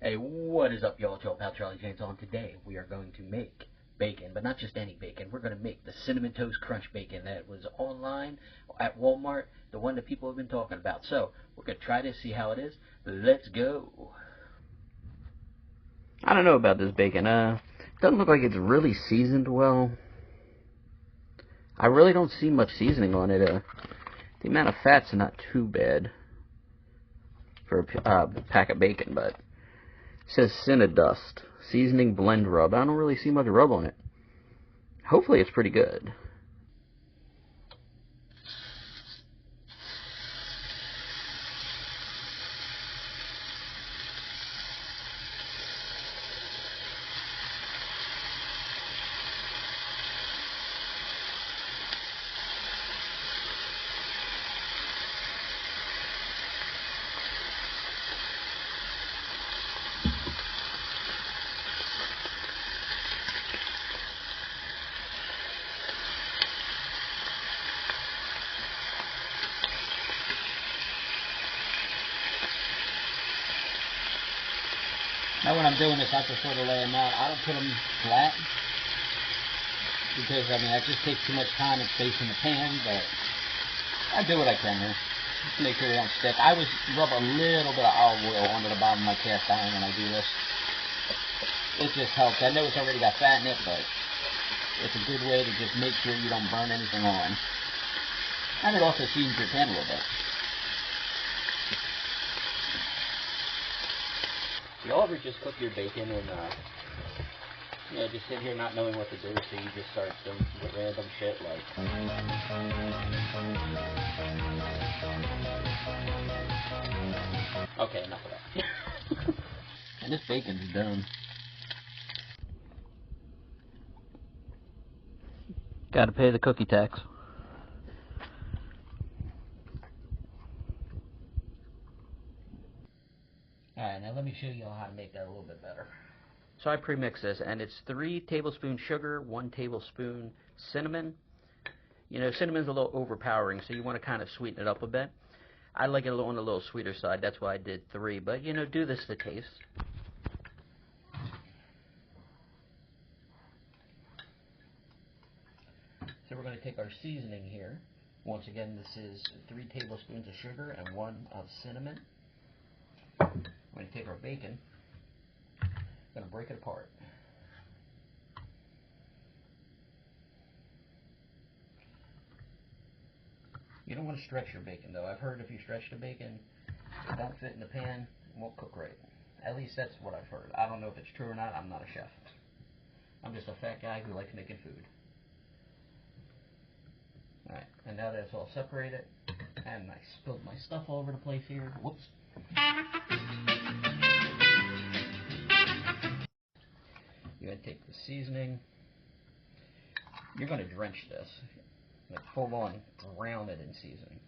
Hey, what is up, y'all? It's your pal Charlie James on. Today we are going to make bacon, but not just any bacon. We're going to make the Cinnamon Toast Crunch bacon that was online at Walmart, the one that people have been talking about. So we're going to try this, see how it is. Let's go. I don't know about this bacon. Doesn't look like it's really seasoned well. I really don't see much seasoning on it. The amount of fat's not too bad for a pack of bacon, but it says Cinnadust seasoning blend rub. I don't really see much rub on it. Hopefully it's pretty good. Now when I'm doing this, I prefer to lay them out. I don't put them flat because, I mean, that just takes too much time and space in the pan, but I do what I can here. Just make sure they don't stick. I always rub a little bit of olive oil onto the bottom of my cast iron when I do this. It just helps. I know it's already got fat in it, but it's a good way to just make sure you don't burn anything on. And it also seasons your pan a little bit. Y'all ever just cook your bacon and, just sit here not knowing what to do, so you just start doing random shit like... Okay, enough of that. And this bacon's done. Gotta pay the cookie tax. Alright, now let me show you all how to make that a little bit better. So I pre-mix this, and it's 3 tablespoons sugar, 1 tablespoon cinnamon. You know, cinnamon's a little overpowering, so you want to kind of sweeten it up a bit. I like it on the little sweeter side, that's why I did 3, but, you know, do this to taste. So we're going to take our seasoning here. Once again, this is 3 tablespoons of sugar and 1 of cinnamon. We're going to take our bacon, we're going to break it apart. You don't want to stretch your bacon though. I've heard if you stretch the bacon, it won't fit in the pan, it won't cook right. At least that's what I've heard. I don't know if it's true or not, I'm not a chef. I'm just a fat guy who likes making food. Alright, and now that it's all separated, and I spilled my stuff all over the place here. Whoops. You're going to take the seasoning. You're going to drench this. Like full on drown it in seasoning.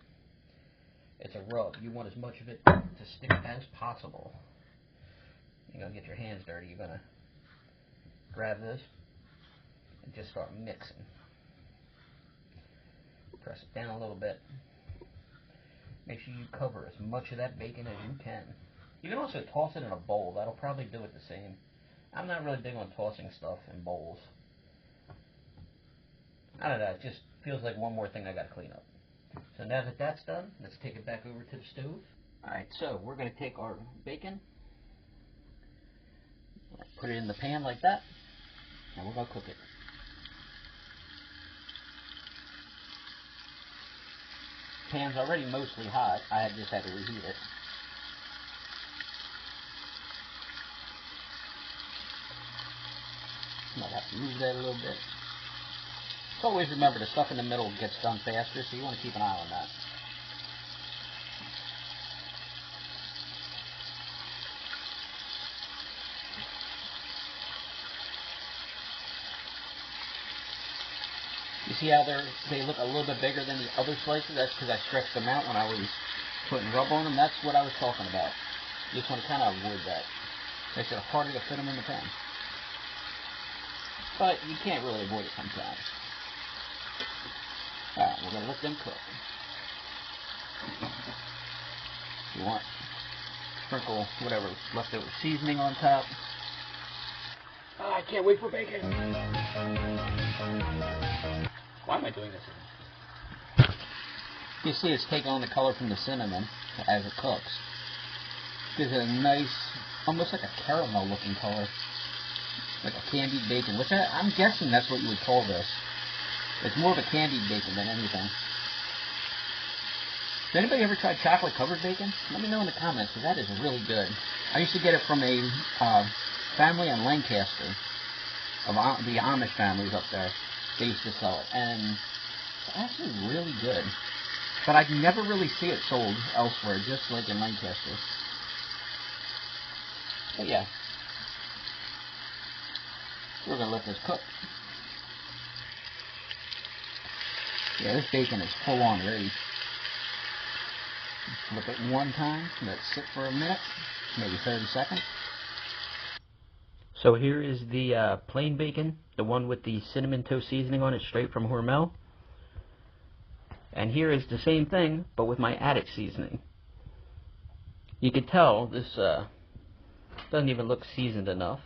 It's a rub. You want as much of it to stick as possible. You're going to get your hands dirty. You're going to grab this and just start mixing. Press it down a little bit. Make sure you cover as much of that bacon as you can. You can also toss it in a bowl. That'll probably do it the same. I'm not really big on tossing stuff in bowls. I don't know, it just feels like one more thing I gotta clean up. So now that that's done, let's take it back over to the stove. Alright, so we're gonna take our bacon, put it in the pan like that, and we're gonna cook it. Pan's already mostly hot, I just had to reheat it. Might have to move that a little bit. Always remember the stuff in the middle gets done faster, so you want to keep an eye on that. You see how they look a little bit bigger than the other slices? That's because I stretched them out when I was putting rub on them. That's what I was talking about. You just want to kind of avoid that. Makes it harder to fit them in the pan. But you can't really avoid it sometimes. Alright, we're going to let them cook. You want sprinkle whatever leftover seasoning on top. Oh, I can't wait for bacon. Why am I doing this? You see it's taking on the color from the cinnamon as it cooks. Gives it a nice, almost like a caramel looking color. Like a candied bacon, which I'm guessing that's what you would call this. It's more of a candied bacon than anything. Has anybody ever tried chocolate covered bacon? Let me know in the comments, because that is really good. I used to get it from a family in Lancaster, of the Amish families up there. They used to sell it, and it's actually really good. But I never really see it sold elsewhere, just like in Lancaster. But yeah, we're going to let this cook. Yeah, this bacon is full on ready. Flip it one time, let it sit for a minute, maybe 30 seconds. So here is the plain bacon, the one with the cinnamon toast seasoning on it, straight from Hormel. And here is the same thing, but with my added seasoning. You can tell this doesn't even look seasoned enough.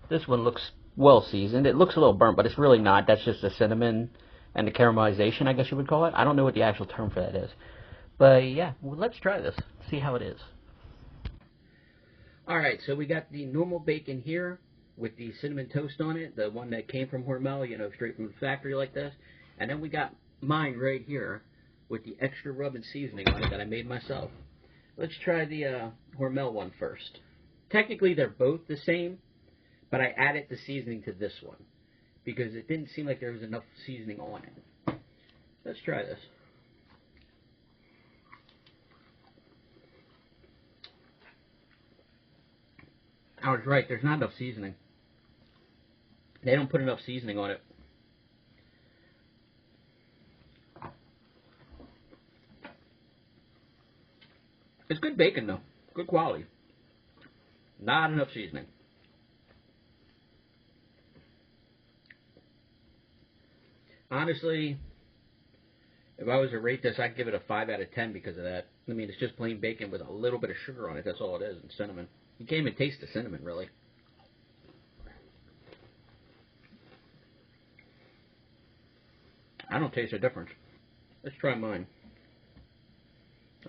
This one looks well seasoned. It looks a little burnt, but it's really not. That's just the cinnamon and the caramelization, I guess you would call it. I don't know what the actual term for that is. But yeah, well, let's try this, see how it is. Alright, so we got the normal bacon here with the cinnamon toast on it, the one that came from Hormel, you know, straight from the factory like this. And then we got mine right here with the extra rub and seasoning on it that I made myself. Let's try the Hormel one first. Technically, they're both the same, but I added the seasoning to this one because it didn't seem like there was enough seasoning on it. Let's try this. I was right, there's not enough seasoning. They don't put enough seasoning on it. It's good bacon though, good quality. Not enough seasoning. Honestly, if I was to rate this, I'd give it a 5 out of 10 because of that. I mean, it's just plain bacon with a little bit of sugar on it, that's all it is, and cinnamon. You can't even taste the cinnamon, really. I don't taste a difference. Let's try mine.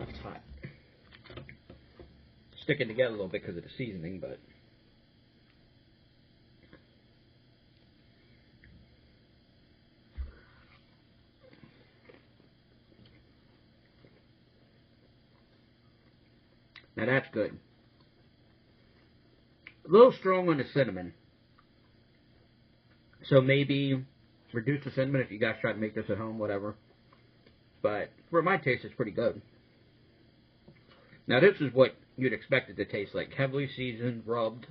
Oh, it's hot. Sticking together a little bit because of the seasoning, but... Now that's good. A little strong on the cinnamon. So maybe reduce the cinnamon if you guys try to make this at home, whatever. But for my taste, it's pretty good. Now this is what you'd expect it to taste like. Heavily seasoned, rubbed.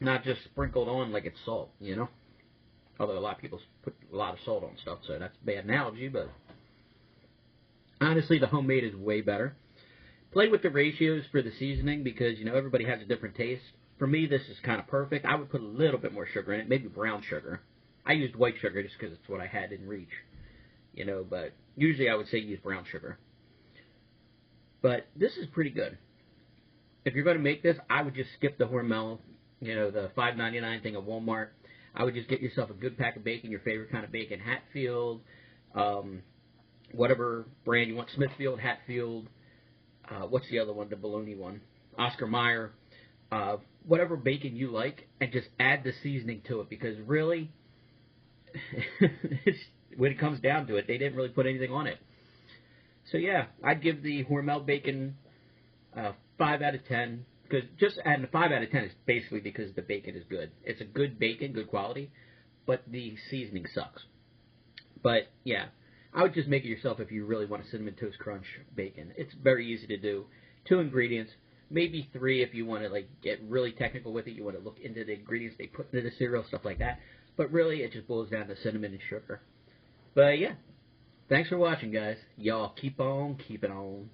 Not just sprinkled on like it's salt, you know? Although a lot of people put a lot of salt on stuff, so that's a bad analogy, but... Honestly, the homemade is way better. Play with the ratios for the seasoning because, you know, everybody has a different taste. For me, this is kind of perfect. I would put a little bit more sugar in it, maybe brown sugar. I used white sugar just because it's what I had in reach, you know, but usually I would say use brown sugar. But this is pretty good. If you're going to make this, I would just skip the Hormel, you know, the $5.99 thing at Walmart. I would just get yourself a good pack of bacon, your favorite kind of bacon, Hatfield, whatever brand you want, Smithfield, Hatfield, what's the other one, the bologna one, Oscar Mayer, whatever bacon you like, and just add the seasoning to it, because really, when it comes down to it, they didn't really put anything on it. So yeah, I'd give the Hormel bacon 5 out of 10, because just adding a 5 out of 10 is basically because the bacon is good. It's a good bacon, good quality, but the seasoning sucks. But yeah, I would just make it yourself if you really want a Cinnamon Toast Crunch bacon. It's very easy to do. 2 ingredients, maybe 3 if you want to like get really technical with it. You want to look into the ingredients they put into the cereal, stuff like that. But really, it just boils down to cinnamon and sugar. But yeah, thanks for watching, guys. Y'all keep on keeping on.